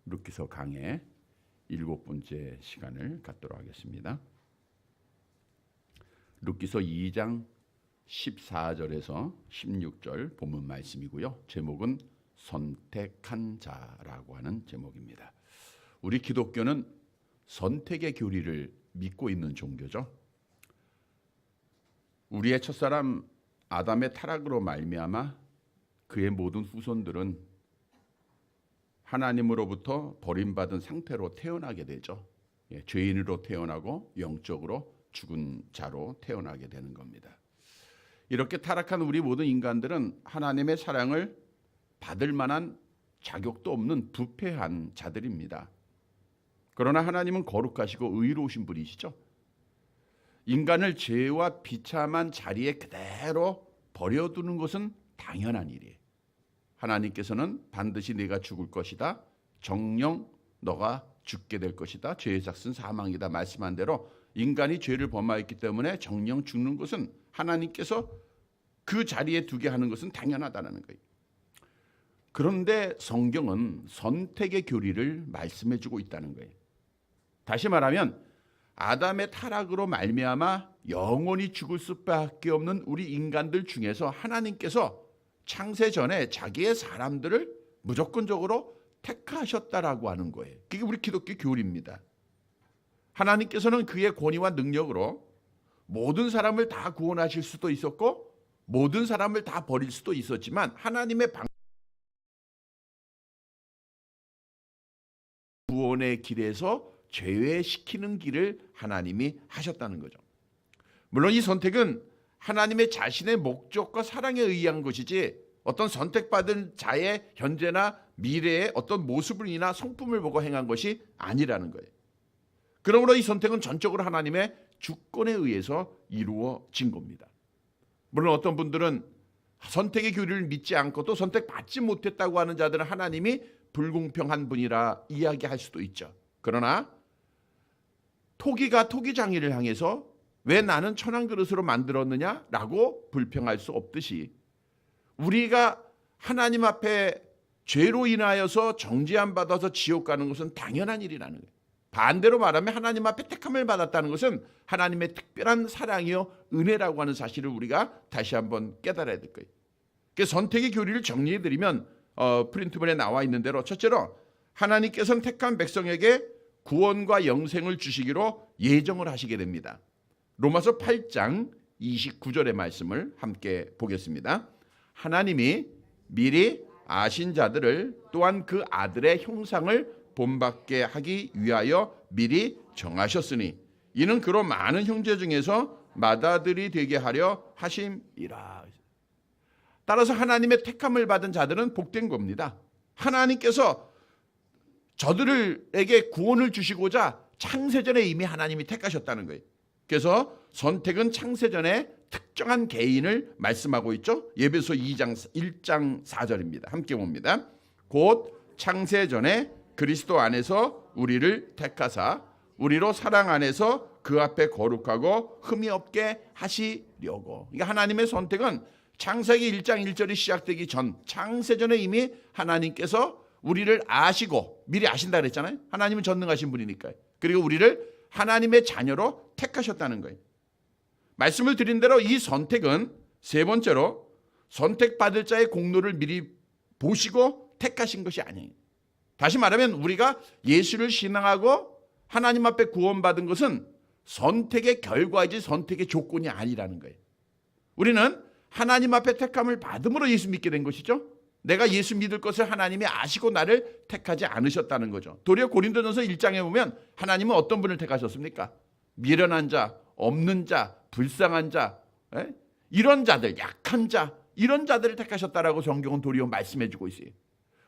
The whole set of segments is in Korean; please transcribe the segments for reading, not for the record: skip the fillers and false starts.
룻기서 강의 7번째 시간을 갖도록 하겠습니다. 룻기서 2장 14절에서 16절 본문 말씀이고요. 제목은 선택한 자라고 하는 제목입니다. 우리 기독교는 선택의 교리를 믿고 있는 종교죠. 우리의 첫사람 아담의 타락으로 말미암아 그의 모든 후손들은 하나님으로부터 버림받은 상태로 태어나게 되죠. 죄인으로 태어나고 영적으로 죽은 자로 태어나게 되는 겁니다. 이렇게 타락한 우리 모든 인간들은 하나님의 사랑을 받을 만한 자격도 없는 부패한 자들입니다. 그러나 하나님은 거룩하시고 의로우신 분이시죠. 인간을 죄와 비참한 자리에 그대로 버려두는 것은 당연한 일이에요. 하나님께서는 반드시 네가 죽을 것이다. 정녕 너가 죽게 될 것이다. 죄의 삭은 사망이다. 말씀한 대로 인간이 죄를 범하였기 때문에 정녕 죽는 것은 하나님께서 그 자리에 두게 하는 것은 당연하다는 거예요. 그런데 성경은 선택의 교리를 말씀해 주고 있다는 거예요. 다시 말하면 아담의 타락으로 말미암아 영원히 죽을 수밖에 없는 우리 인간들 중에서 하나님께서 창세 전에 자기의 사람들을 무조건적으로 택하셨다라고 하는 거예요. 그게 우리 기독교 교리입니다. 하나님께서는 그의 권위와 능력으로 모든 사람을 다 구원하실 수도 있었고 모든 사람을 다 버릴 수도 있었지만 하나님의 구원의 길에서 제외시키는 길을 하나님이 하셨다는 거죠. 물론 이 선택은 하나님의 자신의 목적과 사랑에 의한 것이지 어떤 선택받은 자의 현재나 미래의 어떤 모습이나 성품을 보고 행한 것이 아니라는 거예요. 그러므로 이 선택은 전적으로 하나님의 주권에 의해서 이루어진 겁니다. 물론 어떤 분들은 선택의 교리를 믿지 않고도 선택받지 못했다고 하는 자들은 하나님이 불공평한 분이라 이야기할 수도 있죠. 그러나 토기가 토기장이를 향해서 왜 나는 천한 그릇으로 만들었느냐라고 불평할 수 없듯이 우리가 하나님 앞에 죄로 인하여서 정죄함 받아서 지옥 가는 것은 당연한 일이라는 거예요. 반대로 말하면 하나님 앞에 택함을 받았다는 것은 하나님의 특별한 사랑이요 은혜라고 하는 사실을 우리가 다시 한번 깨달아야 될 거예요. 그래서 선택의 교리를 정리해드리면 프린트본에 나와 있는 대로 첫째로 하나님께서는 택한 백성에게 구원과 영생을 주시기로 예정을 하시게 됩니다. 로마서 8장 29절의 말씀을 함께 보겠습니다. 하나님이 미리 아신 자들을 또한 그 아들의 형상을 본받게 하기 위하여 미리 정하셨으니 이는 그로 많은 형제 중에서 맏아들이 되게 하려 하심이라. 따라서 하나님의 택함을 받은 자들은 복된 겁니다. 하나님께서 저들에게 구원을 주시고자 창세전에 이미 하나님이 택하셨다는 거예요. 그래서 선택은 창세전에 특정한 개인을 말씀하고 있죠. 에베소 1장 4절입니다. 함께 봅니다. 곧 창세전에 그리스도 안에서 우리를 택하사 우리로 사랑 안에서 그 앞에 거룩하고 흠이 없게 하시려고. 그러니까 하나님의 선택은 창세기 1장 1절이 시작되기 전 창세전에 이미 하나님께서 우리를 아시고 미리 아신다 그랬잖아요. 하나님은 전능하신 분이니까요. 그리고 우리를 하나님의 자녀로 택하셨다는 거예요. 말씀을 드린 대로 이 선택은 세 번째로 선택받을 자의 공로를 미리 보시고 택하신 것이 아니에요. 다시 말하면 우리가 예수를 신앙하고 하나님 앞에 구원받은 것은 선택의 결과이지 선택의 조건이 아니라는 거예요. 우리는 하나님 앞에 택함을 받음으로 예수 믿게 된 것이죠. 내가 예수 믿을 것을 하나님이 아시고 나를 택하지 않으셨다는 거죠. 도리어 고린도전서 1장에 보면 하나님은 어떤 분을 택하셨습니까? 미련한 자, 없는 자, 불쌍한 자, 이런 자들, 약한 자, 이런 자들을 택하셨다라고 성경은 도리어 말씀해 주고 있어요.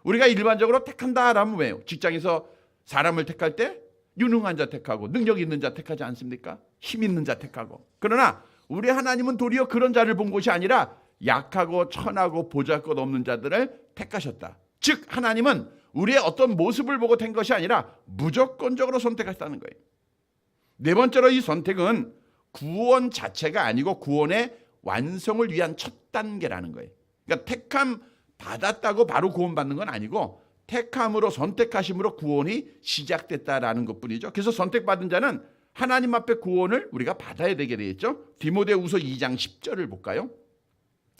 우리가 일반적으로 택한다라면 왜요? 직장에서 사람을 택할 때 유능한 자 택하고 능력 있는 자 택하지 않습니까? 힘 있는 자 택하고. 그러나 우리 하나님은 도리어 그런 자를 본 것이 아니라 약하고 천하고 보잘것없는 자들을 택하셨다. 즉 하나님은 우리의 어떤 모습을 보고 택 것이 아니라 무조건적으로 선택하셨다는 거예요. 네 번째로 이 선택은 구원 자체가 아니고 구원의 완성을 위한 첫 단계라는 거예요. 그러니까 택함 받았다고 바로 구원받는 건 아니고 택함으로 선택하심으로 구원이 시작됐다라는 것뿐이죠. 그래서 선택받은 자는 하나님 앞에 구원을 우리가 받아야 되게 되겠죠. 디모데후서 2장 10절을 볼까요?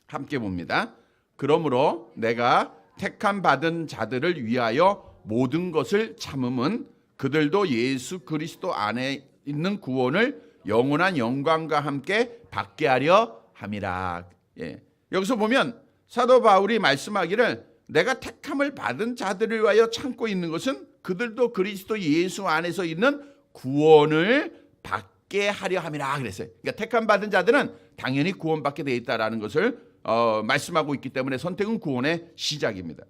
함께 봅니다. 그러므로 내가 택함 받은 자들을 위하여 모든 것을 참음은 그들도 예수 그리스도 안에 있는 구원을 영원한 영광과 함께 받게 하려 함이라. 예. 여기서 보면 사도 바울이 말씀하기를 내가 택함을 받은 자들을 위하여 참고 있는 것은 그들도 그리스도 예수 안에서 있는 구원을 받게 하려 함이라 그랬어요. 그러니까 택함 받은 자들은 당연히 구원받게 돼 있다라는 것을 말씀하고 있기 때문에 선택은 구원의 시작입니다.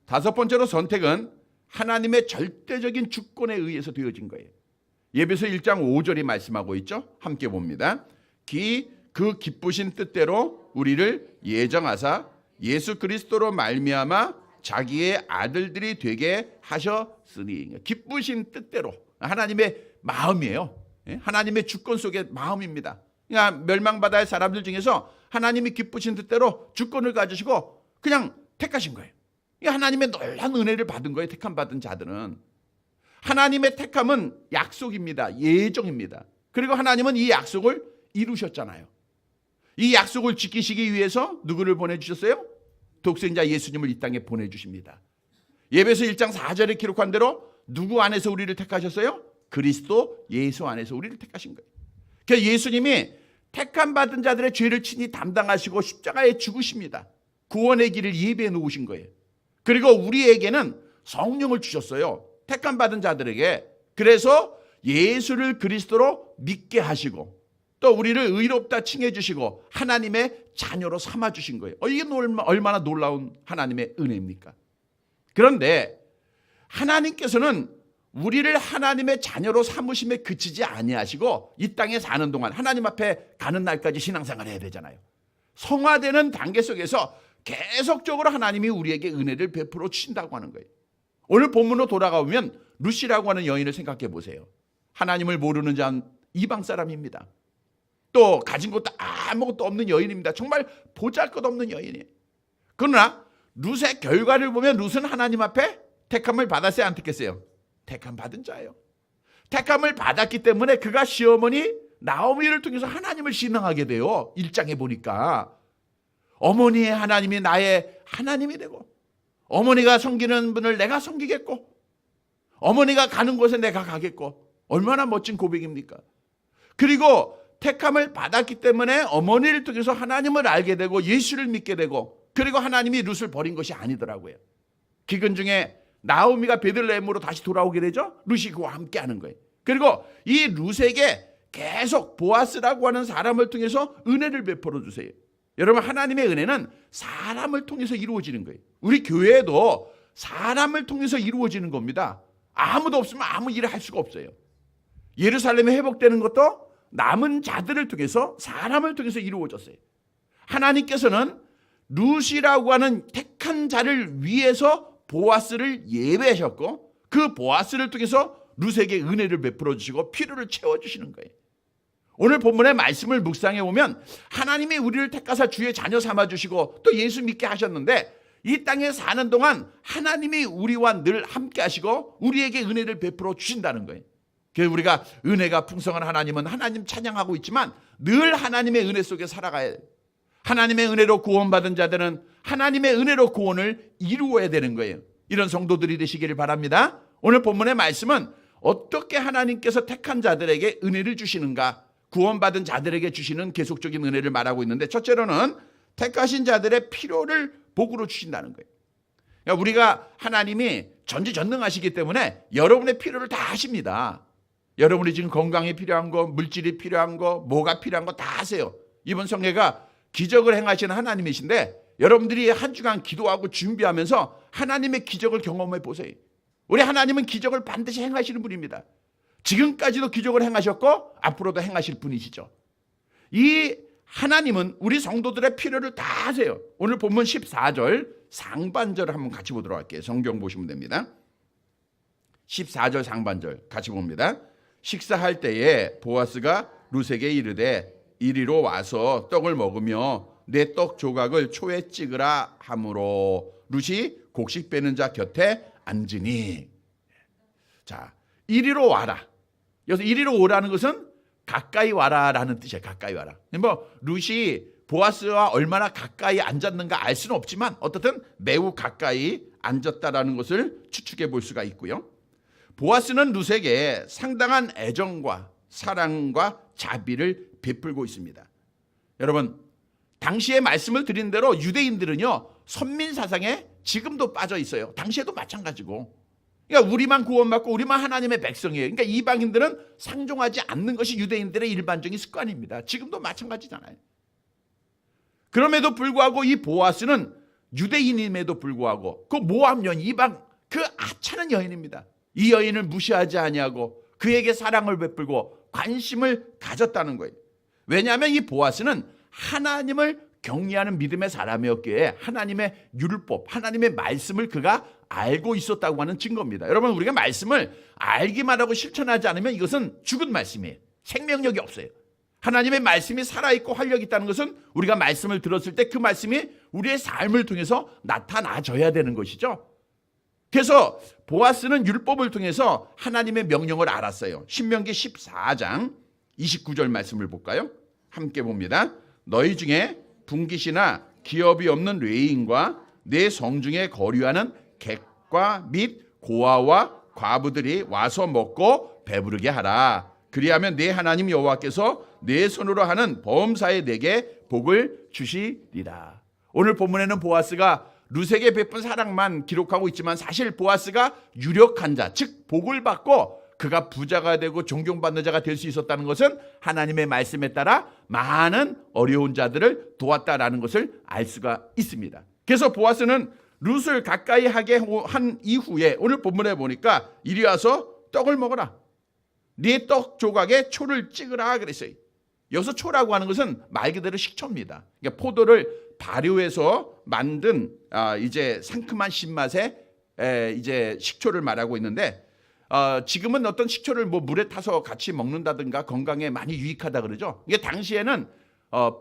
다섯 번째로 선택은 하나님의 절대적인 주권에 의해서 되어진 거예요. 예배서 1장 5절이 말씀하고 있죠. 함께 봅니다. 그 기쁘신 뜻대로 우리를 예정하사 예수 그리스도로 말미암아 자기의 아들들이 되게 하셨으니. 기쁘신 뜻대로 하나님의 마음이에요. 하나님의 주권 속의 마음입니다. 그러니까 멸망받아야 할 사람들 중에서 하나님이 기쁘신 뜻대로 주권을 가지시고 그냥 택하신 거예요. 하나님의 놀라운 은혜를 받은 거예요. 택함 받은 자들은. 하나님의 택함은 약속입니다. 예정입니다. 그리고 하나님은 이 약속을 이루셨잖아요. 이 약속을 지키시기 위해서 누구를 보내주셨어요? 독생자 예수님을 이 땅에 보내주십니다. 예배서 1장 4절에 기록한 대로 누구 안에서 우리를 택하셨어요? 그리스도 예수 안에서 우리를 택하신 거예요. 그러니까 예수님이 택함 받은 자들의 죄를 친히 담당하시고 십자가에 죽으십니다. 구원의 길을 예비해 놓으신 거예요. 그리고 우리에게는 성령을 주셨어요. 택함 받은 자들에게. 그래서 예수를 그리스도로 믿게 하시고 또 우리를 의롭다 칭해 주시고 하나님의 자녀로 삼아 주신 거예요. 이게 얼마나 놀라운 하나님의 은혜입니까? 그런데 하나님께서는 우리를 하나님의 자녀로 삼으심에 그치지 아니하시고 이 땅에 사는 동안 하나님 앞에 가는 날까지 신앙생활을 해야 되잖아요. 성화되는 단계 속에서 계속적으로 하나님이 우리에게 은혜를 베풀어 주신다고 하는 거예요. 오늘 본문으로 돌아가보면 루시라고 하는 여인을 생각해 보세요. 하나님을 모르는 자 이방 사람입니다. 또 가진 것도 아무것도 없는 여인입니다. 정말 보잘것없는 여인이에요. 그러나 룻의 결과를 보면 룻은 하나님 앞에 택함을 받았어요, 안 택했어요? 택함 받은 자예요. 택함을 받았기 때문에 그가 시어머니 나오미를 통해서 하나님을 신앙하게 돼요. 1장에 보니까 어머니의 하나님이 나의 하나님이 되고 어머니가 섬기는 분을 내가 섬기겠고 어머니가 가는 곳에 내가 가겠고. 얼마나 멋진 고백입니까? 그리고 택함을 받았기 때문에 어머니를 통해서 하나님을 알게 되고 예수를 믿게 되고 그리고 하나님이 룻을 버린 것이 아니더라고요. 기근 중에 나오미가 베들레헴으로 다시 돌아오게 되죠. 룻이 그와 함께 하는 거예요. 그리고 이 룻에게 계속 보아스라고 하는 사람을 통해서 은혜를 베풀어 주세요. 여러분, 하나님의 은혜는 사람을 통해서 이루어지는 거예요. 우리 교회에도 사람을 통해서 이루어지는 겁니다. 아무도 없으면 아무 일을 할 수가 없어요. 예루살렘이 회복되는 것도 남은 자들을 통해서 사람을 통해서 이루어졌어요. 하나님께서는 룻이라고 하는 택한 자를 위해서 보아스를 예배하셨고 그 보아스를 통해서 룻에게 은혜를 베풀어 주시고 필요를 채워주시는 거예요. 오늘 본문의 말씀을 묵상해 보면 하나님이 우리를 택하사 주의 자녀 삼아주시고 또 예수 믿게 하셨는데 이 땅에 사는 동안 하나님이 우리와 늘 함께 하시고 우리에게 은혜를 베풀어 주신다는 거예요. 그래서 우리가 은혜가 풍성한 하나님은 하나님 찬양하고 있지만 늘 하나님의 은혜 속에 살아가야 돼요. 하나님의 은혜로 구원받은 자들은 하나님의 은혜로 구원을 이루어야 되는 거예요. 이런 성도들이 되시기를 바랍니다. 오늘 본문의 말씀은 어떻게 하나님께서 택한 자들에게 은혜를 주시는가, 구원받은 자들에게 주시는 계속적인 은혜를 말하고 있는데, 첫째로는 택하신 자들의 필요를 복으로 주신다는 거예요. 그러니까 우리가 하나님이 전지전능하시기 때문에 여러분의 필요를 다 하십니다. 여러분이 지금 건강이 필요한 거, 물질이 필요한 거, 뭐가 필요한 거 다 하세요. 이번 성회가 기적을 행하시는 하나님이신데 여러분들이 한 주간 기도하고 준비하면서 하나님의 기적을 경험해 보세요. 우리 하나님은 기적을 반드시 행하시는 분입니다. 지금까지도 기적을 행하셨고 앞으로도 행하실 분이시죠. 이 하나님은 우리 성도들의 필요를 다 하세요. 오늘 본문 14절 상반절을 한번 같이 보도록 할게요. 성경 보시면 됩니다. 14절 상반절 같이 봅니다. 식사할 때에 보아스가 룻에게 이르되 이리로 와서 떡을 먹으며 내 떡 조각을 초에 찍으라 하므로 룻이 곡식 빼는 자 곁에 앉으니. 자, 이리로 와라. 여기서 이리로 오라는 것은 가까이 와라라는 뜻이에요. 가까이 와라. 뭐 룻이 보아스와 얼마나 가까이 앉았는가 알 수는 없지만 어떻든 매우 가까이 앉았다라는 것을 추측해 볼 수가 있고요. 보아스는 룻에게 상당한 애정과 사랑과 자비를 베풀고 있습니다. 여러분, 당시에 말씀을 드린 대로 유대인들은요, 선민 사상에 지금도 빠져 있어요. 당시에도 마찬가지고. 그러니까 우리만 구원받고 우리만 하나님의 백성이에요. 그러니까 이방인들은 상종하지 않는 것이 유대인들의 일반적인 습관입니다. 지금도 마찬가지잖아요. 그럼에도 불구하고 이 보아스는 유대인임에도 불구하고 그 모압 여인, 이방 그 하찮은 여인입니다. 이 여인을 무시하지 아니하고 그에게 사랑을 베풀고 관심을 가졌다는 거예요. 왜냐하면 이 보아스는 하나님을 경외하는 믿음의 사람이었기에 하나님의 율법, 하나님의 말씀을 그가 알고 있었다고 하는 증거입니다. 여러분, 우리가 말씀을 알기만 하고 실천하지 않으면 이것은 죽은 말씀이에요. 생명력이 없어요. 하나님의 말씀이 살아있고 활력이 있다는 것은 우리가 말씀을 들었을 때 그 말씀이 우리의 삶을 통해서 나타나져야 되는 것이죠. 그래서 보아스는 율법을 통해서 하나님의 명령을 알았어요. 신명기 14장 29절 말씀을 볼까요? 함께 봅니다. 너희 중에 분깃이나 기업이 없는 레위인과 내 성중에 거류하는 객과 및 고아와 과부들이 와서 먹고 배부르게 하라. 그리하면 내 하나님 여호와께서 내 손으로 하는 범사에 내게 복을 주시리라. 오늘 본문에는 보아스가 룻에게 베푼 사랑만 기록하고 있지만 사실 보아스가 유력한 자, 즉 복을 받고 그가 부자가 되고 존경받는 자가 될 수 있었다는 것은 하나님의 말씀에 따라 많은 어려운 자들을 도왔다라는 것을 알 수가 있습니다. 그래서 보아스는 룻을 가까이 하게 한 이후에 오늘 본문에 보니까 이리 와서 떡을 먹어라. 네 떡 조각에 초를 찍으라 그랬어요. 여기서 초라고 하는 것은 말 그대로 식초입니다. 그러니까 포도를 발효해서 만든 이제 상큼한 신맛의 이제 식초를 말하고 있는데 지금은 어떤 식초를 뭐 물에 타서 같이 먹는다든가 건강에 많이 유익하다 그러죠. 이게 당시에는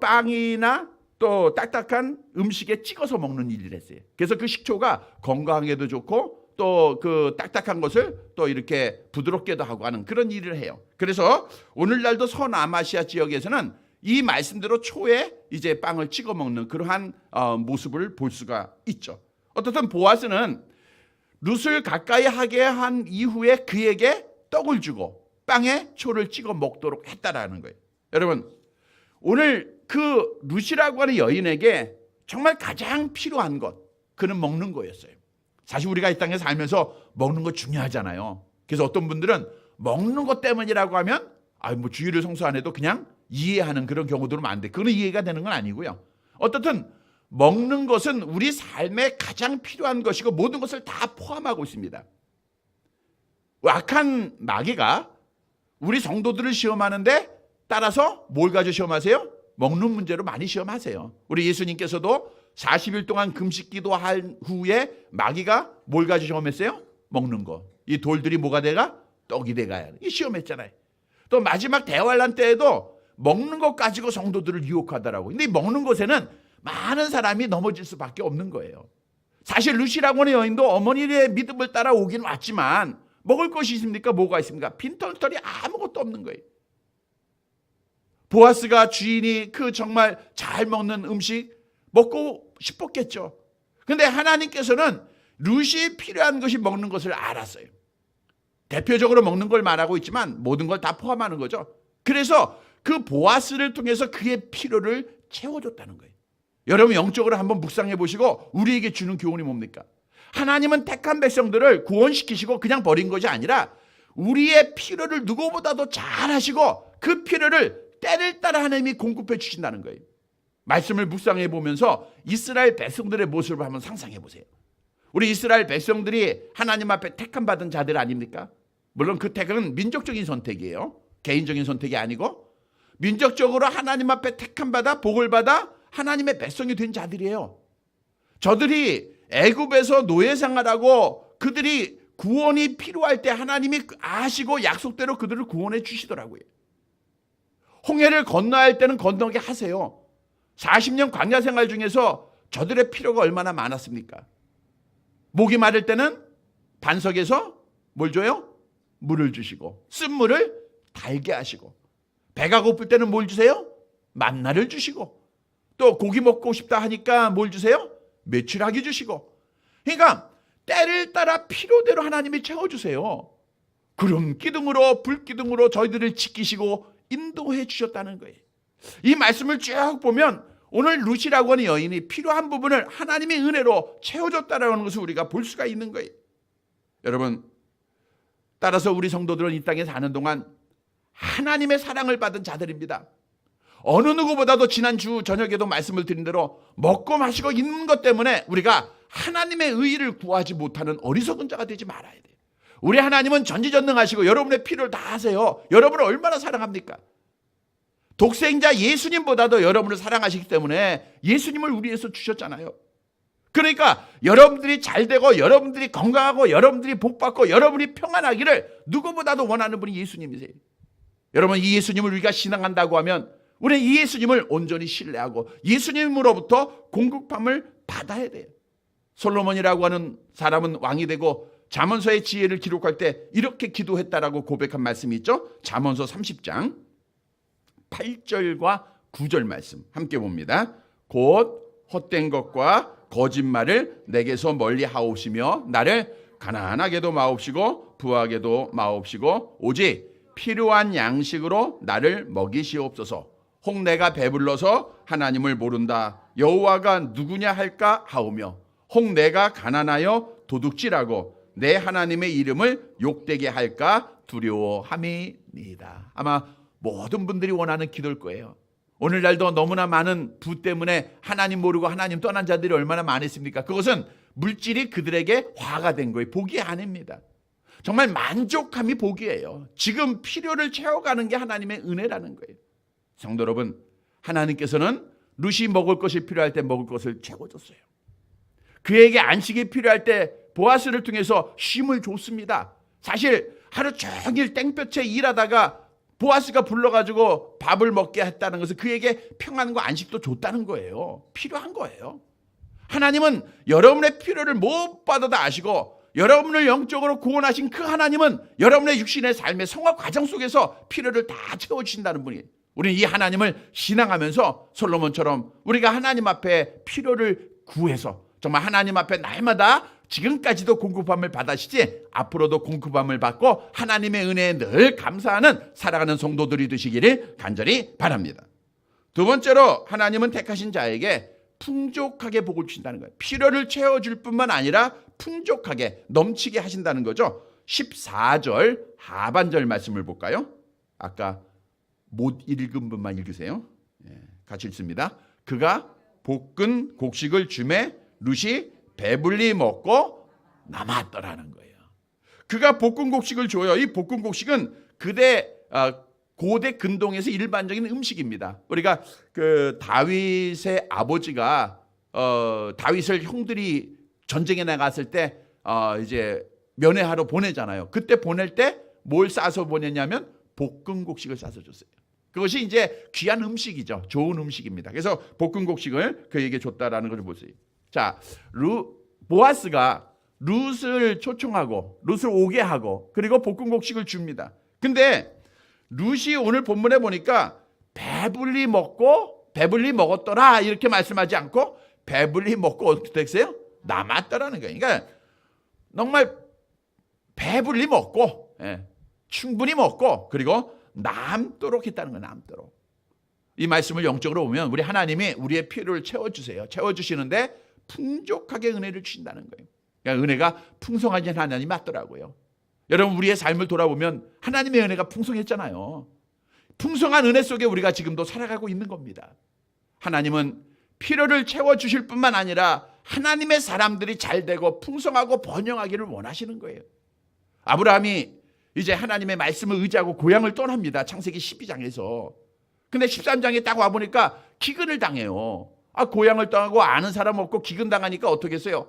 빵이나 또 딱딱한 음식에 찍어서 먹는 일을 했어요. 그래서 그 식초가 건강에도 좋고 또 그 딱딱한 것을 또 이렇게 부드럽게도 하고 하는 그런 일을 해요. 그래서 오늘날도 서남아시아 지역에서는 이 말씀대로 초에 이제 빵을 찍어 먹는 그러한 모습을 볼 수가 있죠. 어떻든 보아스는 룻을 가까이 하게 한 이후에 그에게 떡을 주고 빵에 초를 찍어 먹도록 했다라는 거예요. 여러분, 오늘 그 룻이라고 하는 여인에게 정말 가장 필요한 것, 그는 먹는 거였어요. 사실 우리가 이 땅에 살면서 먹는 거 중요하잖아요. 그래서 어떤 분들은 먹는 것 때문이라고 하면 뭐 주일을 성수 안 해도 그냥 이해하는 그런 경우들은 많은데 그건 이해가 되는 건 아니고요. 어떻든 먹는 것은 우리 삶에 가장 필요한 것이고 모든 것을 다 포함하고 있습니다. 악한 마귀가 우리 성도들을 시험하는데 따라서 뭘 가지고 시험하세요? 먹는 문제로 많이 시험하세요. 우리 예수님께서도 40일 동안 금식 기도한 후에 마귀가 뭘 가지고 시험했어요? 먹는 거. 이 돌들이 뭐가 돼가? 떡이 돼가야. 이 시험했잖아요. 또 마지막 대환란 때에도 먹는 것 가지고 성도들을 유혹하더라고요. 근데 이 먹는 것에는 많은 사람이 넘어질 수밖에 없는 거예요. 사실 룻이라고 하는 여인도 어머니의 믿음을 따라 오긴 왔지만 먹을 것이 있습니까? 뭐가 있습니까? 빈털털이 아무것도 없는 거예요. 보아스가 주인이 그 정말 잘 먹는 음식 먹고 싶었겠죠. 그런데 하나님께서는 룻이 필요한 것이 먹는 것을 알았어요. 대표적으로 먹는 걸 말하고 있지만 모든 걸 다 포함하는 거죠. 그래서 그 보아스를 통해서 그의 필요를 채워줬다는 거예요. 여러분 영적으로 한번 묵상해 보시고 우리에게 주는 교훈이 뭡니까? 하나님은 택한 백성들을 구원시키시고 그냥 버린 것이 아니라 우리의 필요를 누구보다도 잘 하시고 그 필요를 때를 따라 하나님이 공급해 주신다는 거예요. 말씀을 묵상해 보면서 이스라엘 백성들의 모습을 한번 상상해 보세요. 우리 이스라엘 백성들이 하나님 앞에 택함 받은 자들 아닙니까? 물론 그 택은 민족적인 선택이에요. 개인적인 선택이 아니고 민족적으로 하나님 앞에 택함 받아 복을 받아 하나님의 백성이 된 자들이에요. 저들이 애굽에서 노예 생활하고 그들이 구원이 필요할 때 하나님이 아시고 약속대로 그들을 구원해 주시더라고요. 홍해를 건너야 할 때는 건너게 하세요. 40년 광야 생활 중에서 저들의 필요가 얼마나 많았습니까? 목이 마를 때는 반석에서 뭘 줘요? 물을 주시고 쓴물을 달게 하시고, 배가 고플 때는 뭘 주세요? 만나를 주시고, 또 고기 먹고 싶다 하니까 뭘 주세요? 메추라기 주시고. 그러니까 때를 따라 필요대로 하나님이 채워주세요. 구름 기둥으로 불 기둥으로 저희들을 지키시고 인도해 주셨다는 거예요. 이 말씀을 쭉 보면 오늘 루시라고 하는 여인이 필요한 부분을 하나님의 은혜로 채워줬다는 것을 우리가 볼 수가 있는 거예요. 여러분, 따라서 우리 성도들은 이 땅에 사는 동안 하나님의 사랑을 받은 자들입니다. 어느 누구보다도 지난주 저녁에도 말씀을 드린 대로 먹고 마시고 있는 것 때문에 우리가 하나님의 의의를 구하지 못하는 어리석은 자가 되지 말아야 돼요. 우리 하나님은 전지전능하시고 여러분의 필요를 다 하세요. 여러분을 얼마나 사랑합니까? 독생자 예수님보다도 여러분을 사랑하시기 때문에 예수님을 우리 위해서 주셨잖아요. 그러니까 여러분들이 잘되고 여러분들이 건강하고 여러분들이 복받고 여러분이 평안하기를 누구보다도 원하는 분이 예수님이세요. 여러분, 이 예수님을 우리가 신앙한다고 하면 우리는 이 예수님을 온전히 신뢰하고 예수님으로부터 공급함을 받아야 돼요. 솔로몬이라고 하는 사람은 왕이 되고 잠언서의 지혜를 기록할 때 이렇게 기도했다라고 고백한 말씀이 있죠. 잠언서 30장 8절과 9절 말씀 함께 봅니다. 곧 헛된 것과 거짓말을 내게서 멀리 하옵시며 나를 가난하게도 마옵시고 부하게도 마옵시고 오직 필요한 양식으로 나를 먹이시옵소서. 혹 내가 배불러서 하나님을 모른다 여호와가 누구냐 할까 하오며 혹 내가 가난하여 도둑질하고 내 하나님의 이름을 욕되게 할까 두려워함이니이다. 아마 모든 분들이 원하는 기도일 거예요. 오늘날도 너무나 많은 부 때문에 하나님 모르고 하나님 떠난 자들이 얼마나 많았습니까? 그것은 물질이 그들에게 화가 된 거예요. 복이 아닙니다. 정말 만족함이 복이에요. 지금 필요를 채워가는 게 하나님의 은혜라는 거예요. 성도 여러분, 하나님께서는 룻이 먹을 것이 필요할 때 먹을 것을 채워줬어요. 그에게 안식이 필요할 때 보아스를 통해서 쉼을 줬습니다. 사실 하루 종일 땡볕에 일하다가 보아스가 불러가지고 밥을 먹게 했다는 것은 그에게 평안과 안식도 줬다는 거예요. 필요한 거예요. 하나님은 여러분의 필요를 무엇보다도 아시고 여러분을 영적으로 구원하신 그 하나님은 여러분의 육신의 삶의 성화 과정 속에서 필요를 다 채워주신다는 분이에요. 우리는 이 하나님을 신앙하면서 솔로몬처럼 우리가 하나님 앞에 필요를 구해서 정말 하나님 앞에 날마다 지금까지도 공급함을 받으시지 앞으로도 공급함을 받고 하나님의 은혜에 늘 감사하는 살아가는 성도들이 되시기를 간절히 바랍니다. 두 번째로 하나님은 택하신 자에게 풍족하게 복을 주신다는 거예요. 필요를 채워줄 뿐만 아니라 풍족하게 넘치게 하신다는 거죠. 14절 하반절 말씀을 볼까요? 아까 못 읽은 분만 읽으세요. 같이 읽습니다. 그가 볶은 곡식을 주매 룻이 배불리 먹고 남았더라는 거예요. 그가 볶은 곡식을 줘요. 이 볶은 곡식은 고대 근동에서 일반적인 음식입니다. 우리가 그 다윗의 아버지가 다윗을 형들이 전쟁에 나갔을 때 이제 면회하러 보내잖아요. 그때 보낼 때 뭘 싸서 보냈냐면 볶은 곡식을 싸서 줬어요. 그것이 이제 귀한 음식이죠. 좋은 음식입니다. 그래서 볶은 곡식을 그에게 줬다라는 것을 보세요. 자, 보아스가 룻을 초청하고 룻을 오게 하고 그리고 볶은 곡식을 줍니다. 근데 룻이 오늘 본문에 보니까 배불리 먹었더라 이렇게 말씀하지 않고 배불리 먹고 어떻게 됐어요? 남았더라는 거예요. 그러니까 정말 배불리 먹고 충분히 먹고 그리고 남도록 했다는 거예요. 남도록. 이 말씀을 영적으로 보면 우리 하나님이 우리의 필요를 채워주세요. 채워주시는데 풍족하게 은혜를 주신다는 거예요. 그러니까 은혜가 풍성하신 하나님이 맞더라고요. 여러분, 우리의 삶을 돌아보면 하나님의 은혜가 풍성했잖아요. 풍성한 은혜 속에 우리가 지금도 살아가고 있는 겁니다. 하나님은 필요를 채워주실 뿐만 아니라 하나님의 사람들이 잘되고 풍성하고 번영하기를 원하시는 거예요. 아브라함이 이제 하나님의 말씀을 의지하고 고향을 떠납니다. 창세기 12장에서. 근데 13장에 딱 와보니까 기근을 당해요. 고향을 떠나고 아는 사람 없고 기근 당하니까 어떻게 했어요?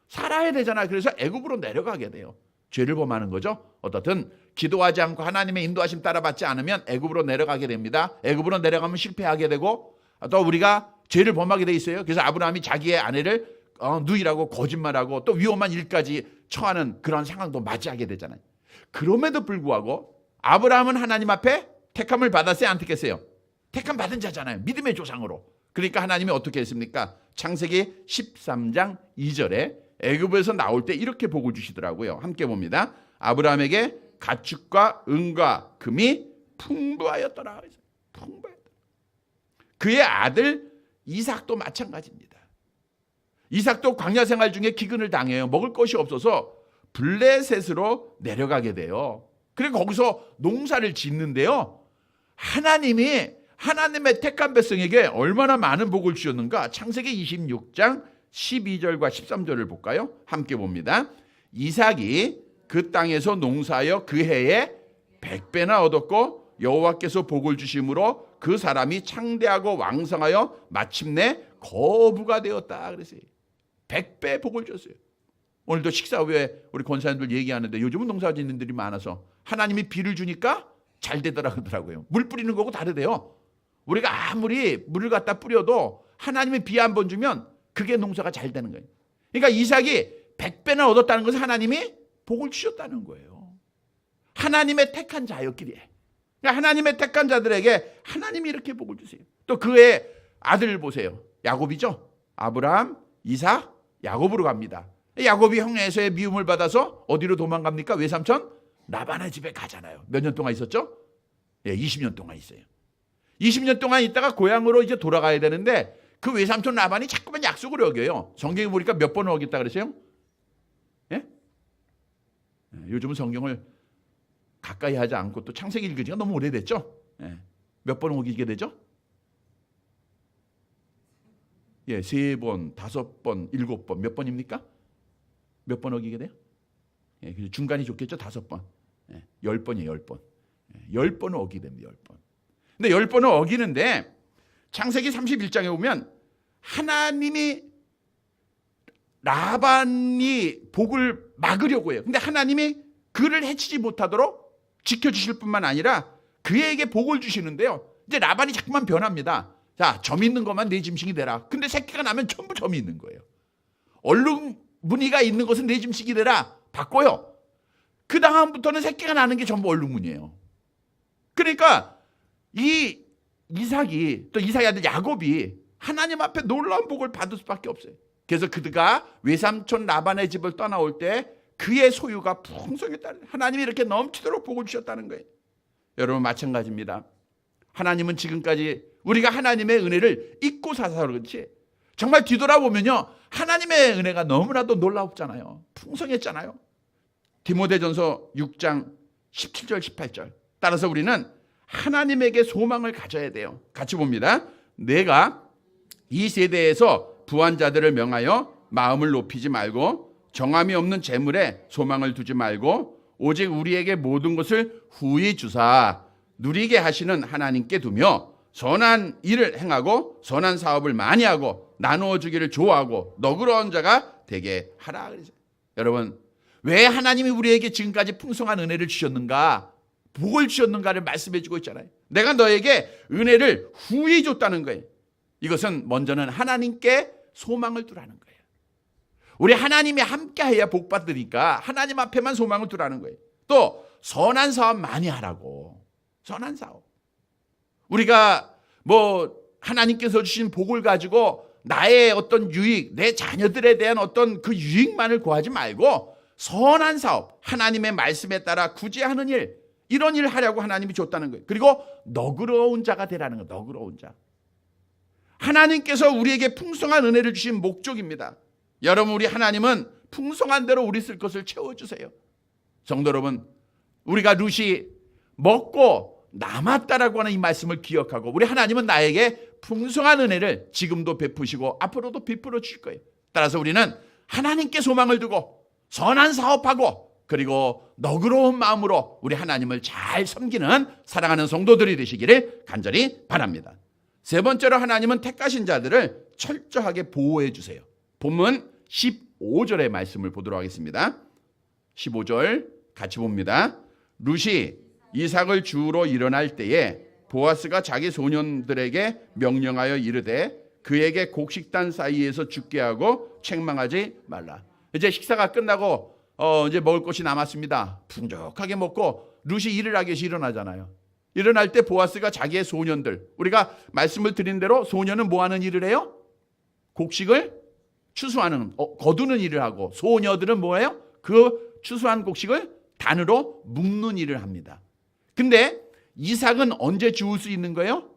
살아야 되잖아요. 그래서 애굽으로 내려가게 돼요. 죄를 범하는 거죠. 어떻든 기도하지 않고 하나님의 인도하심 따라받지 않으면 애굽으로 내려가게 됩니다. 애굽으로 내려가면 실패하게 되고 또 우리가 죄를 범하게 돼 있어요. 그래서 아브라함이 자기의 아내를 누이라고 거짓말하고 또 위험한 일까지 처하는 그런 상황도 맞이하게 되잖아요. 그럼에도 불구하고 아브라함은 하나님 앞에 택함을 받았어요, 안 택했어요? 택함 받은 자잖아요. 믿음의 조상으로. 그러니까 하나님이 어떻게 했습니까? 창세기 13장 2절에 애굽에서 나올 때 이렇게 복을 주시더라고요. 함께 봅니다. 아브라함에게 가축과 은과 금이 풍부하였더라. 풍부하였더라. 그의 아들 이삭도 마찬가지입니다. 이삭도 광야 생활 중에 기근을 당해요. 먹을 것이 없어서 블레셋으로 내려가게 돼요. 그리고 거기서 농사를 짓는데요. 하나님이 하나님의 택한 백성에게 얼마나 많은 복을 주셨는가? 창세기 26장 12절과 13절을 볼까요? 함께 봅니다. 이삭이 그 땅에서 농사하여 그 해에 100배나 얻었고 여호와께서 복을 주심으로 그 사람이 창대하고 왕성하여 마침내 거부가 되었다. 그랬어요. 100배 복을 줬어요. 오늘도 식사 후에 우리 권사님들 얘기하는데 요즘은 농사 짓는 들이 많아서 하나님이 비를 주니까 잘 되더라 그러더라고요. 물 뿌리는 거고 다르대요. 우리가 아무리 물을 갖다 뿌려도 하나님이 비 한 번 주면 그게 농사가 잘 되는 거예요. 그러니까 이삭이 100배나 얻었다는 것은 하나님이 복을 주셨다는 거예요. 하나님의 택한 자였기에. 그러니까 하나님의 택한 자들에게 하나님이 이렇게 복을 주세요. 또 그의 아들 보세요. 야곱이죠. 아브라함, 이삭, 야곱으로 갑니다. 야곱이 형 에서의 미움을 받아서 어디로 도망갑니까? 외삼촌 라반의 집에 가잖아요. 몇 년 동안 있었죠? 20년 동안 있어요. 20년 동안 있다가 고향으로 이제 돌아가야 되는데 그 외삼촌 라반이 자꾸만 약속을 어겨요. 성경에 보니까 몇 번을 어겼다 그랬어요? 예? 요즘은 성경을 가까이 하지 않고 또 창세기 읽은 지가 너무 오래됐죠? 몇 번 어기게 되죠? 3번, 5번, 7번. 몇 번입니까? 몇 번 어기게 돼요? 중간이 좋겠죠? 5번. 10번이에요, 10번. 10번을 어기게 됩니다, 10번. 근데 10번을 어기는데 창세기 31장에 보면 하나님이 라반이 복을 막으려고 해요. 근데 하나님이 그를 해치지 못하도록 지켜주실 뿐만 아니라 그에게 복을 주시는데요. 이제 라반이 자꾸만 변합니다. 자, 점 있는 것만 내 짐승이 되라. 근데 새끼가 나면 전부 점이 있는 거예요. 얼룩 무늬가 있는 것은 내 짐승이 되라. 바꿔요. 그 다음부터는 새끼가 나는 게 전부 얼룩무늬예요. 그러니까 이 이삭이 또 이삭의 아들 야곱이 하나님 앞에 놀라운 복을 받을 수밖에 없어요. 그래서 그가 외삼촌 라반의 집을 떠나올 때 그의 소유가 풍성했다. 하나님이 이렇게 넘치도록 복을 주셨다는 거예요. 여러분 마찬가지입니다. 하나님은 지금까지 우리가 하나님의 은혜를 잊고 사서 그렇지 정말 뒤돌아보면요. 하나님의 은혜가 너무나도 놀랍잖아요. 풍성했잖아요. 디모데전서 6장 17절 18절. 따라서 우리는 하나님에게 소망을 가져야 돼요. 같이 봅니다. 내가 이 세대에서 부한 자들을 명하여 마음을 높이지 말고 정함이 없는 재물에 소망을 두지 말고 오직 우리에게 모든 것을 후히 주사 누리게 하시는 하나님께 두며 선한 일을 행하고 선한 사업을 많이 하고 나누어 주기를 좋아하고 너그러운 자가 되게 하라. 그래서 여러분 왜 하나님이 우리에게 지금까지 풍성한 은혜를 주셨는가? 복을 주셨는가를 말씀해 주고 있잖아요. 내가 너에게 은혜를 후히 줬다는 거예요. 이것은 먼저는 하나님께 소망을 두라는 거예요. 우리 하나님이 함께해야 복 받으니까 하나님 앞에만 소망을 두라는 거예요. 또 선한 사업 많이 하라고. 선한 사업. 우리가 하나님께서 주신 복을 가지고 나의 어떤 유익, 내 자녀들에 대한 어떤 그 유익만을 구하지 말고 선한 사업, 하나님의 말씀에 따라 굳이 하는 일, 이런 일을 하려고 하나님이 줬다는 거예요. 그리고 너그러운 자가 되라는 거예요. 너그러운 자. 하나님께서 우리에게 풍성한 은혜를 주신 목적입니다. 여러분 우리 하나님은 풍성한 대로 우리 쓸 것을 채워주세요. 성도 여러분 우리가 룻이 먹고 남았다라고 하는 이 말씀을 기억하고 우리 하나님은 나에게 풍성한 은혜를 지금도 베푸시고 앞으로도 베풀어 주실 거예요. 따라서 우리는 하나님께 소망을 두고 선한 사업하고 그리고 너그러운 마음으로 우리 하나님을 잘 섬기는 사랑하는 성도들이 되시기를 간절히 바랍니다. 세 번째로 하나님은 택하신 자들을 철저하게 보호해 주세요. 본문 15절의 말씀을 보도록 하겠습니다. 15절 같이 봅니다. 룻이 이삭을 주우러 일어날 때에 보아스가 자기 소년들에게 명령하여 이르되 그에게 곡식단 사이에서 죽게 하고 책망하지 말라. 이제 식사가 끝나고 이제 먹을 것이 남았습니다. 풍족하게 먹고 룻이 일을 하기 위해서 일어나잖아요. 일어날 때 보아스가 자기의 소년들, 우리가 말씀을 드린 대로 소년은 뭐 하는 일을 해요? 곡식을 추수하는, 거두는 일을 하고, 소녀들은 뭐예요? 그 추수한 곡식을 단으로 묶는 일을 합니다. 근데 이삭은 언제 주울 수 있는 거예요?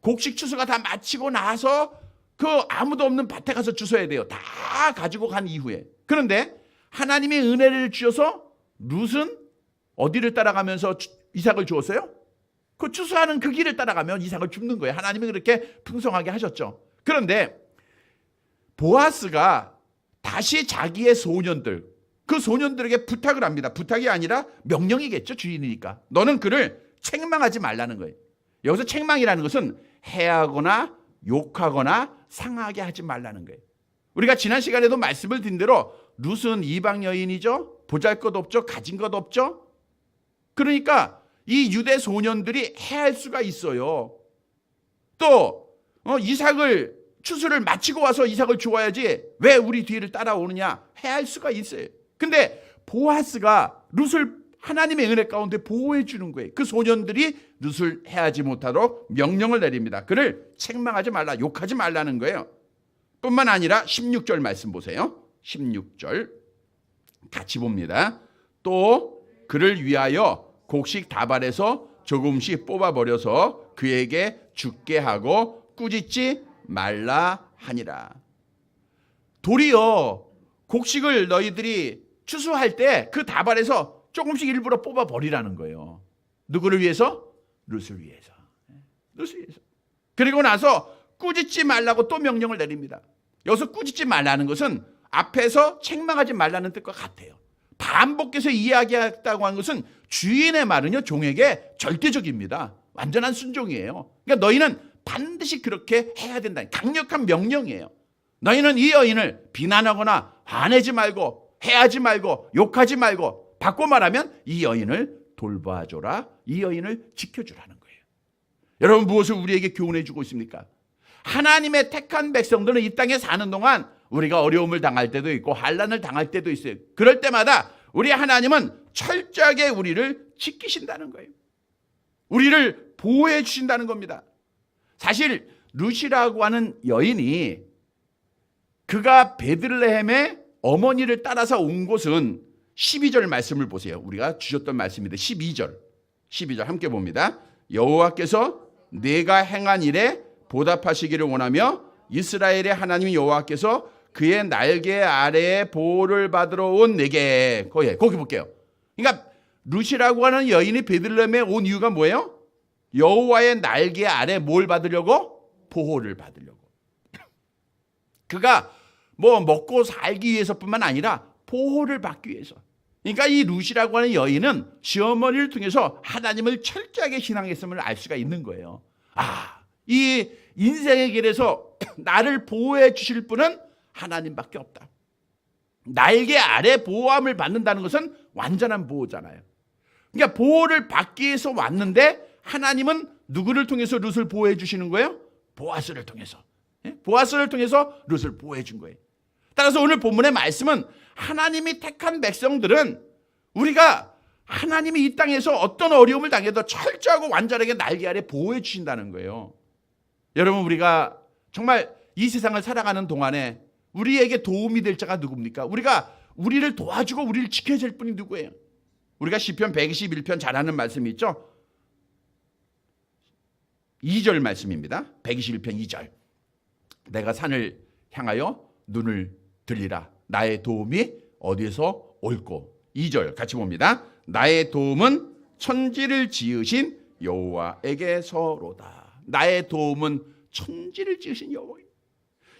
곡식 추수가 다 마치고 나서 그 아무도 없는 밭에 가서 주워야 돼요. 다 가지고 간 이후에. 그런데 하나님의 은혜를 주셔서 룻은 어디를 따라가면서 이삭을 주었어요? 그 추수하는 그 길을 따라가면 이삭을 줍는 거예요. 하나님이 그렇게 풍성하게 하셨죠. 그런데 보아스가 다시 자기의 소년들, 그 소년들에게 부탁을 합니다. 부탁이 아니라 명령이겠죠. 주인이니까. 너는 그를 책망하지 말라는 거예요. 여기서 책망이라는 것은 해하거나 욕하거나 상하게 하지 말라는 거예요. 우리가 지난 시간에도 말씀을 드린 대로 룻은 이방 여인이죠. 보잘것없죠. 가진 것 없죠. 그러니까 이 유대 소년들이 해할 수가 있어요. 또 이삭을 추수를 마치고 와서 이삭을 주어야지 왜 우리 뒤를 따라오느냐 해할 수가 있어요. 근데 보아스가 룻을 하나님의 은혜 가운데 보호해 주는 거예요. 그 소년들이 룻을 해하지 못하도록 명령을 내립니다. 그를 책망하지 말라, 욕하지 말라는 거예요. 뿐만 아니라 16절 말씀 보세요. 16절 같이 봅니다. 또 그를 위하여 곡식 다발에서 조금씩 뽑아버려서 그에게 죽게 하고 꾸짖지 말라 하니라. 도리어 곡식을 너희들이 추수할 때 그 다발에서 조금씩 일부러 뽑아버리라는 거예요. 누구를 위해서? 룻을 위해서. 룻을 위해서. 그리고 나서 꾸짖지 말라고 또 명령을 내립니다. 여기서 꾸짖지 말라는 것은 앞에서 책망하지 말라는 뜻과 같아요. 반복해서 이야기했다고 하는 것은 주인의 말은요, 종에게 절대적입니다. 완전한 순종이에요. 그러니까 너희는 반드시 그렇게 해야 된다. 강력한 명령이에요. 너희는 이 여인을 비난하거나 화내지 말고 해하지 말고 욕하지 말고, 바꿔 말하면 이 여인을 돌봐줘라, 이 여인을 지켜주라는 거예요. 여러분, 무엇을 우리에게 교훈해 주고 있습니까? 하나님의 택한 백성들은 이 땅에 사는 동안 우리가 어려움을 당할 때도 있고 환난을 당할 때도 있어요. 그럴 때마다 우리 하나님은 철저하게 우리를 지키신다는 거예요. 우리를 보호해 주신다는 겁니다. 사실 룻이라고 하는 여인이 그가 베들레헴의 어머니를 따라서 온 곳은 12절 말씀을 보세요. 우리가 주셨던 말씀인데 12절 함께 봅니다. 여호와께서 내가 행한 일에 보답하시기를 원하며 이스라엘의 하나님 여호와께서 그의 날개 아래에 보호를 받으러 온 내게, 거기 볼게요. 그러니까 룻이라고 하는 여인이 베들레헴에 온 이유가 뭐예요? 여호와의 날개 아래 뭘 받으려고? 보호를 받으려고. 그가 뭐 먹고 살기 위해서뿐만 아니라 보호를 받기 위해서. 그러니까 이 룻이라고 하는 여인은 시어머니를 통해서 하나님을 철저하게 신앙했음을 알 수가 있는 거예요. 이 인생의 길에서 나를 보호해 주실 분은 하나님밖에 없다. 날개 아래 보호함을 받는다는 것은 완전한 보호잖아요. 그러니까 보호를 받기 위해서 왔는데 하나님은 누구를 통해서 룻을 보호해 주시는 거예요? 보아스를 통해서. 보아스를 통해서 룻을 보호해 준 거예요. 따라서 오늘 본문의 말씀은 하나님이 택한 백성들은 우리가 하나님이 이 땅에서 어떤 어려움을 당해도 철저하고 완전하게 날개 아래 보호해 주신다는 거예요. 여러분, 우리가 정말 이 세상을 살아가는 동안에 우리에게 도움이 될 자가 누굽니까? 우리를 도와주고 우리를 지켜줄 분이 누구예요? 우리가 시편 121편 잘 아는 말씀이 있죠? 2절 말씀입니다. 121편 2절. 내가 산을 향하여 눈을 들리라. 나의 도움이 어디에서 올꼬. 2절 같이 봅니다. 나의 도움은 천지를 지으신 여호와에게서로다. 나의 도움은 천지를 지으신 여호와.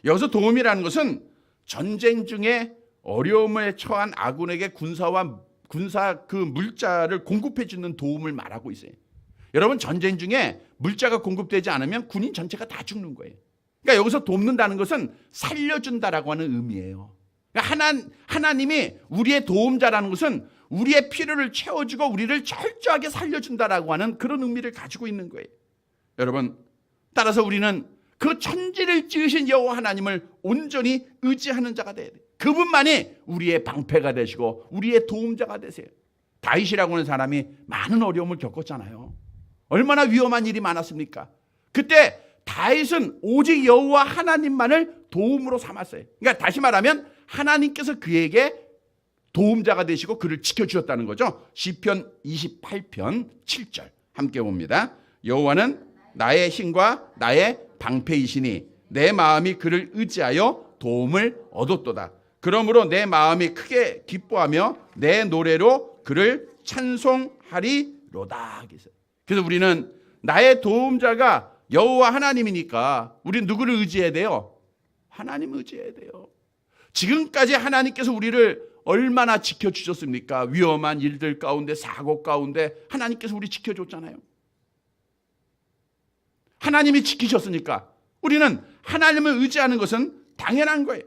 여기서 도움이라는 것은 전쟁 중에 어려움에 처한 아군에게 군사 그 물자를 공급해 주는 도움을 말하고 있어요. 여러분, 전쟁 중에 물자가 공급되지 않으면 군인 전체가 다 죽는 거예요. 그러니까 여기서 돕는다는 것은 살려준다라고 하는 의미예요. 그러니까 하나님이 우리의 도움자라는 것은 우리의 필요를 채워주고 우리를 철저하게 살려준다라고 하는 그런 의미를 가지고 있는 거예요. 여러분, 따라서 우리는 그 천지를 지으신 여호와 하나님을 온전히 의지하는 자가 돼야 돼. 그분만이 우리의 방패가 되시고 우리의 도움자가 되세요. 다윗이라고 하는 사람이 많은 어려움을 겪었잖아요. 얼마나 위험한 일이 많았습니까? 그때 다윗은 오직 여호와 하나님만을 도움으로 삼았어요. 그러니까 다시 말하면 하나님께서 그에게 도움자가 되시고 그를 지켜주셨다는 거죠. 시편 28편 7절 함께 봅니다. 여호와는 나의 힘과 나의 방패이시니 내 마음이 그를 의지하여 도움을 얻었도다. 그러므로 내 마음이 크게 기뻐하며 내 노래로 그를 찬송하리로다. 그래서 우리는 나의 도움자가 여호와 하나님이니까 우리는 누구를 의지해야 돼요? 하나님을 의지해야 돼요. 지금까지 하나님께서 우리를 얼마나 지켜주셨습니까? 위험한 일들 가운데, 사고 가운데 하나님께서 우리 지켜줬잖아요. 하나님이 지키셨으니까 우리는 하나님을 의지하는 것은 당연한 거예요.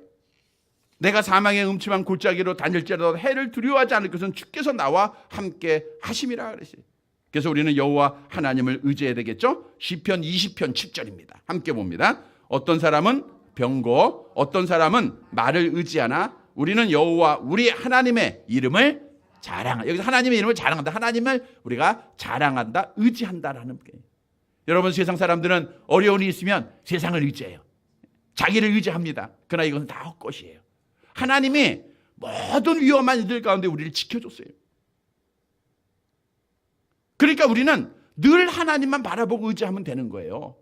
내가 사망의 음침한 골짜기로 다닐지라도 해를 두려워하지 않을 것은 주께서 나와 함께 하심이라 그랬어요. 그래서 우리는 여호와 하나님을 의지해야 되겠죠. 시편 20편 7절입니다. 함께 봅니다. 어떤 사람은 병거, 어떤 사람은 말을 의지하나 우리는 여호와 우리 하나님의 이름을 자랑한다. 여기서 하나님의 이름을 자랑한다. 하나님을 우리가 자랑한다, 의지한다라는 거예요. 여러분, 세상 사람들은 어려운 일이 있으면 세상을 의지해요. 자기를 의지합니다. 그러나 이것은 다 헛것이에요. 하나님이 모든 위험한 일들 가운데 우리를 지켜줬어요. 그러니까 우리는 늘 하나님만 바라보고 의지하면 되는 거예요.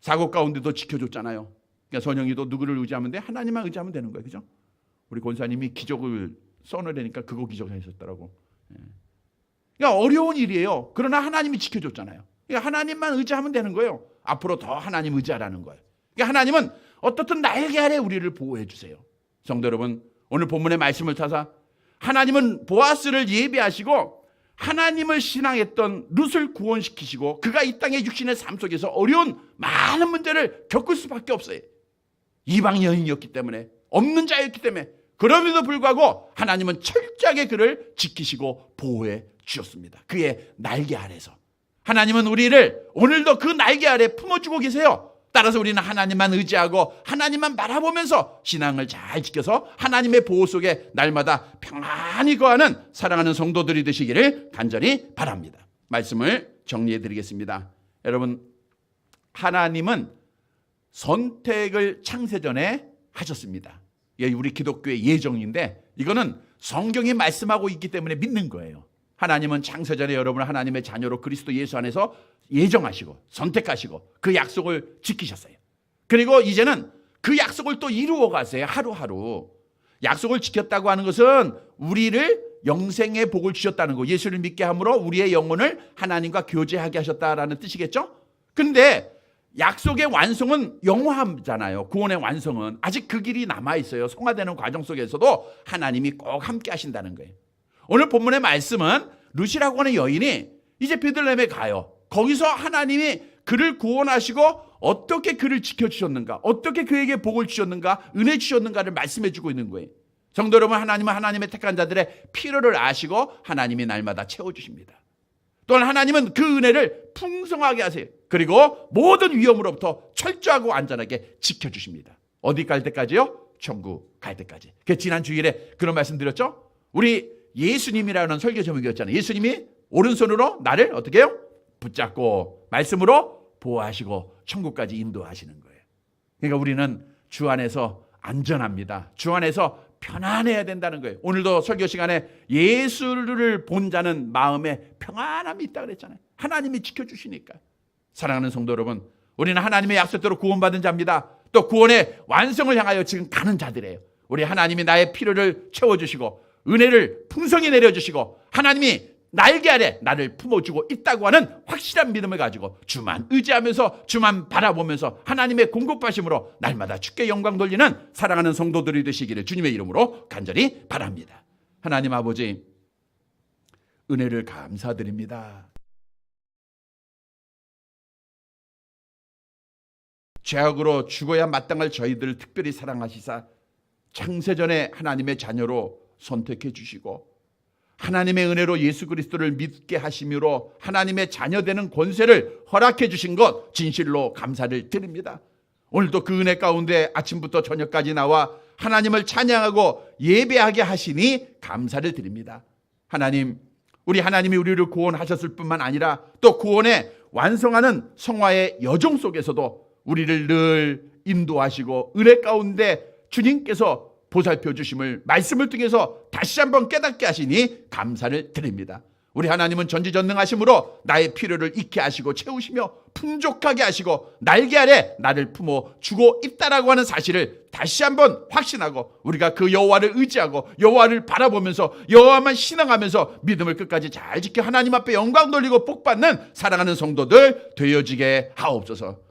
사고 가운데도 지켜줬잖아요. 그러니까 선영이도 누구를 의지하면 돼? 하나님만 의지하면 되는 거예요. 그죠? 우리 권사님이 기적을 써내려니까 그거 기적하셨더라고. 그러니까 어려운 일이에요. 그러나 하나님이 지켜줬잖아요. 그러니까 하나님만 의지하면 되는 거예요. 앞으로 더 하나님 의지하라는 거예요. 그러니까 하나님은 어떻든 날개 아래 우리를 보호해 주세요. 성도 여러분, 오늘 본문의 말씀을 타서 하나님은 보아스를 예비하시고 하나님을 신앙했던 룻을 구원시키시고 그가 이 땅의 육신의 삶 속에서 어려운 많은 문제를 겪을 수밖에 없어요. 이방 여인이었기 때문에, 없는 자였기 때문에. 그럼에도 불구하고 하나님은 철저하게 그를 지키시고 보호해 주셨습니다. 그의 날개 아래서. 하나님은 우리를 오늘도 그 날개 아래 품어주고 계세요. 따라서 우리는 하나님만 의지하고 하나님만 바라보면서 신앙을 잘 지켜서 하나님의 보호 속에 날마다 평안히 거하는 사랑하는 성도들이 되시기를 간절히 바랍니다. 말씀을 정리해 드리겠습니다. 여러분, 하나님은 선택을 창세전에 하셨습니다. 이게 우리 기독교의 예정인데 이거는 성경이 말씀하고 있기 때문에 믿는 거예요. 하나님은 창세전에 여러분을 하나님의 자녀로 그리스도 예수 안에서 예정하시고 선택하시고 그 약속을 지키셨어요. 그리고 이제는 그 약속을 또 이루어 가세요. 하루하루. 약속을 지켰다고 하는 것은 우리를 영생의 복을 주셨다는 거, 예수를 믿게 함으로 우리의 영혼을 하나님과 교제하게 하셨다라는 뜻이겠죠. 그런데 약속의 완성은 영원하잖아요. 구원의 완성은 아직 그 길이 남아있어요. 성화되는 과정 속에서도 하나님이 꼭 함께 하신다는 거예요. 오늘 본문의 말씀은 룻이라고 하는 여인이 이제 베들레헴에 가요. 거기서 하나님이 그를 구원하시고 어떻게 그를 지켜주셨는가, 어떻게 그에게 복을 주셨는가, 은혜 주셨는가를 말씀해 주고 있는 거예요. 성도 여러분, 하나님은 하나님의 택한 자들의 필요를 아시고 하나님이 날마다 채워주십니다. 또한 하나님은 그 은혜를 풍성하게 하세요. 그리고 모든 위험으로부터 철저하고 안전하게 지켜주십니다. 어디 갈 때까지요? 천국 갈 때까지. 지난 주일에 그런 말씀 드렸죠? 우리 예수님이라는 설교 제목이었잖아요. 예수님이 오른손으로 나를 어떻게 해요? 붙잡고 말씀으로 보호하시고 천국까지 인도하시는 거예요. 그러니까 우리는 주 안에서 안전합니다. 주 안에서 편안해야 된다는 거예요. 오늘도 설교 시간에 예수를 본 자는 마음에 평안함이 있다 그랬잖아요. 하나님이 지켜주시니까. 사랑하는 성도 여러분, 우리는 하나님의 약속대로 구원받은 자입니다. 또 구원의 완성을 향하여 지금 가는 자들이에요. 우리 하나님이 나의 필요를 채워주시고 은혜를 풍성히 내려주시고 하나님이 날개 아래 나를 품어주고 있다고 하는 확실한 믿음을 가지고 주만 의지하면서 주만 바라보면서 하나님의 공급하심으로 날마다 주께 영광 돌리는 사랑하는 성도들이 되시기를 주님의 이름으로 간절히 바랍니다. 하나님 아버지, 은혜를 감사드립니다. 죄악으로 죽어야 마땅할 저희들을 특별히 사랑하시사 창세전에 하나님의 자녀로 선택해 주시고 하나님의 은혜로 예수 그리스도를 믿게 하심으로 하나님의 자녀되는 권세를 허락해 주신 것 진실로 감사를 드립니다. 오늘도 그 은혜 가운데 아침부터 저녁까지 나와 하나님을 찬양하고 예배하게 하시니 감사를 드립니다. 하나님, 우리 하나님이 우리를 구원하셨을 뿐만 아니라 또 구원에 완성하는 성화의 여정 속에서도 우리를 늘 인도하시고 은혜 가운데 주님께서 보살펴 주심을 말씀을 통해서 다시 한번 깨닫게 하시니 감사를 드립니다. 우리 하나님은 전지전능하심으로 나의 필요를 잊게 하시고 채우시며 풍족하게 하시고 날개 아래 나를 품어 주고 있다라고 하는 사실을 다시 한번 확신하고 우리가 그 여호와를 의지하고 여호와를 바라보면서 여호와만 신앙하면서 믿음을 끝까지 잘 지켜 하나님 앞에 영광 돌리고 복받는 사랑하는 성도들 되어지게 하옵소서.